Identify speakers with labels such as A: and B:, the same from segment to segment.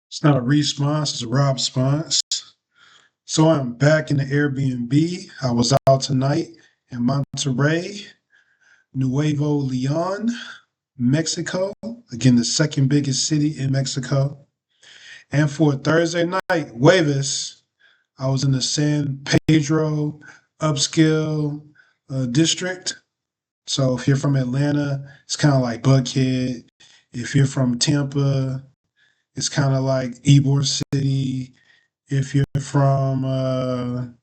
A: It's not a response, it's a Rob-sponse. So I'm back in the Airbnb. I was out tonight in Monterrey, Nuevo Leon, Mexico. Again, the second biggest city in Mexico. And for Thursday night, Wavis, I was in the San Pedro upscale district. So if you're from Atlanta, it's kind of like Buckhead. If you're from Tampa, it's kind of like Ybor City. If you're from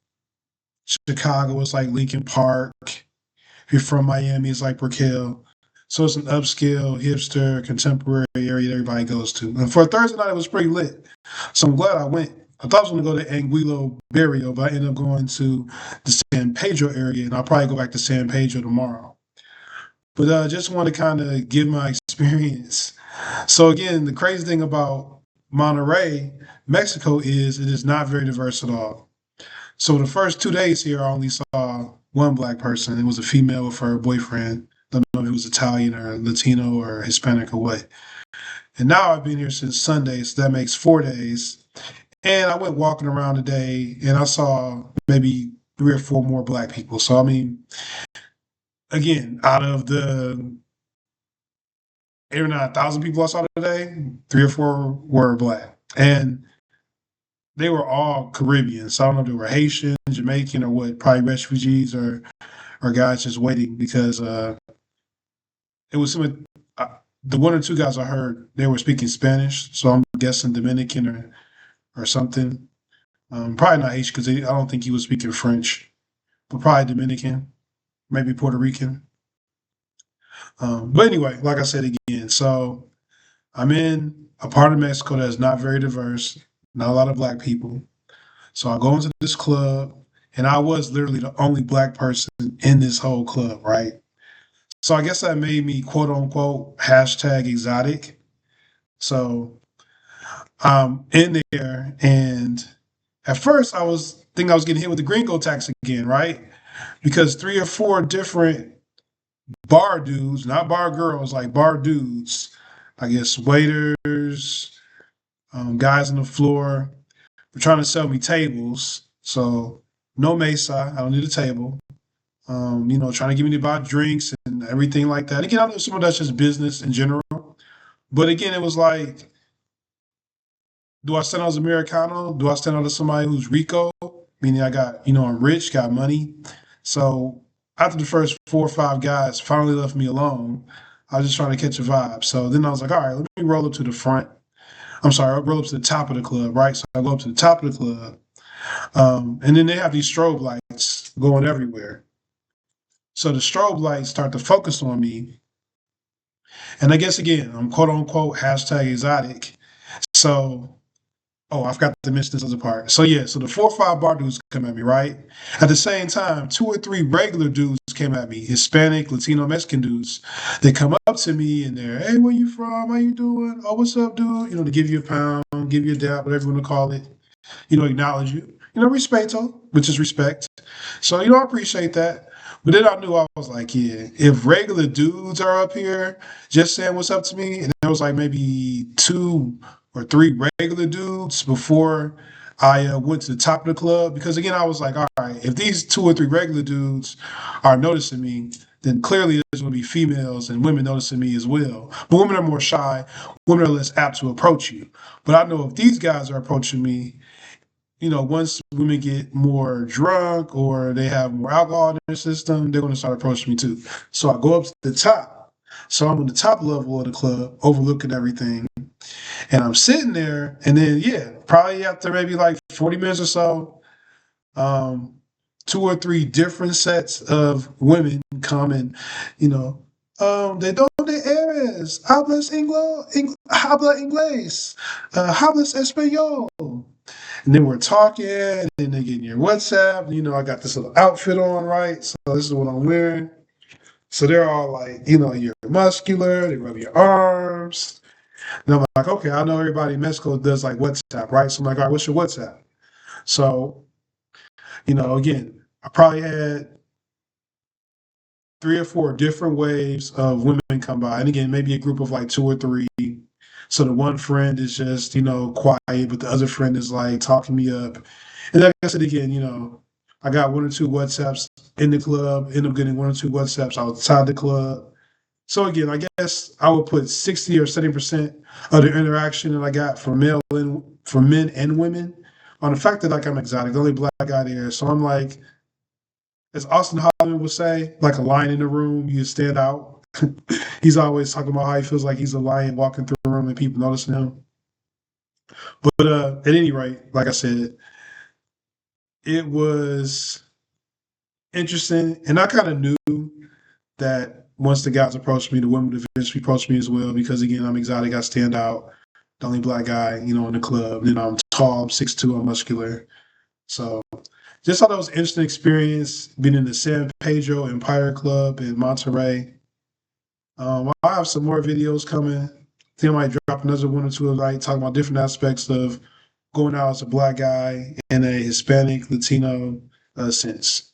A: Chicago, it's like Lincoln Park. If you're from Miami, it's like Brickell. So it's an upscale, hipster, contemporary area that everybody goes to. And for a Thursday night, it was pretty lit. So I'm glad I went. I thought I was going to go to Anguilo Barrio, but I ended up going to the San Pedro area, and I'll probably go back to San Pedro tomorrow. But just want to kind of give my experience. So again, the crazy thing about Monterrey, Mexico, is it is not very diverse at all. So the first 2 days here, I only saw one black person. It was a female with her boyfriend. Don't know if it was Italian or Latino or Hispanic or what. And now I've been here since Sunday, so that makes 4 days. And I went walking around today, and I saw maybe three or four more black people. So I mean, again, out of the 8 or 9 thousand people I saw today, three or four were black, and they were all Caribbean. So I don't know if they were Haitian, Jamaican, or what. Probably refugees or guys just waiting because it was some the one or two guys I heard they were speaking Spanish, so I'm guessing Dominican or something. Probably not Haitian because I don't think he was speaking French, but probably Dominican, maybe Puerto Rican. But anyway, like I said again, so I'm in a part of Mexico that's not very diverse, not a lot of black people. So I go into this club, and I was literally the only black person in this whole club, right? So I guess that made me quote unquote hashtag exotic. So I'm in there, and at first I was thinking I was getting hit with the gringo tax again, right? Because three or four different bar dudes, not bar girls, like bar dudes, I guess waiters, guys on the floor, were trying to sell me tables. So no mesa, I don't need a table. Trying to get me to buy drinks and everything like that. Again, I know some of that's just business in general. But again, it was like, do I stand out as Americano? Do I stand out as somebody who's Rico? Meaning I got, I'm rich, got money. So after the first 4 or 5 guys finally left me alone, I was just trying to catch a vibe. So then I was like, all right, let me roll up to the front. I'm sorry, I'll roll up to the top of the club, right? So I go up to the top of the club. And then they have these strobe lights going everywhere. So the strobe lights start to focus on me. And I guess again, I'm quote unquote hashtag exotic. So, oh, I forgot to mention this other part. So yeah, so the 4 or 5 bar dudes come at me, right? At the same time, 2 or 3 regular dudes came at me, Hispanic, Latino, Mexican dudes. They come up to me and they're, hey, where you from? How you doing? Oh, what's up, dude? To give you a pound, give you a dap, whatever you want to call it. Acknowledge you. Respeto, which is respect. So, I appreciate that. But then I knew I was like, yeah, if regular dudes are up here just saying what's up to me, and there was like maybe 2 or 3 regular dudes before I went to the top of the club. Because again, I was like, all right, if these 2 or 3 regular dudes are noticing me, then clearly there's going to be females and women noticing me as well. But women are more shy, women are less apt to approach you. But I know if these guys are approaching me, once women get more drunk or they have more alcohol in their system, they're going to start approaching me too. So I go up to the top. So I'm on the top level of the club, overlooking everything. And I'm sitting there. And then, yeah, probably after maybe like 40 minutes or so, um, 2 or 3 different sets of women come and, you know, de donde eres? Habla inglés, hablas español. And then we're talking, and then they get in your WhatsApp. I got this little outfit on, right? So this is what I'm wearing. So they're all like, you're muscular. They rub your arms. And I'm like, okay, I know everybody in Mexico does like WhatsApp, right? So I'm like, all right, what's your WhatsApp? So, again, I probably had 3 or 4 different waves of women come by. And again, maybe a group of like 2 or 3. So the one friend is just, quiet, but the other friend is like talking me up. And like I said again, I got one or two WhatsApps in the club, end up getting one or two WhatsApps outside the club. So again, I guess I would put 60 or 70% of the interaction that I got from men and women on the fact that like I'm exotic, the only black guy there. So I'm like, as Austin Hollywood would say, like a lion in the room, you stand out. He's always talking about how he feels like he's a lion walking through the room and people noticing him. But at any rate, like I said, it was interesting, and I kind of knew that once the guys approached me, the women would eventually approach me as well because again, I'm exotic, I stand out, the only black guy, in the club. And I'm tall, I'm 6'2", I'm muscular. So just thought that was an interesting experience being in the San Pedro Empire Club in Monterrey. I have some more videos coming. I think I might drop another one or two of like talking about different aspects of going out as a black guy in a Hispanic Latino sense.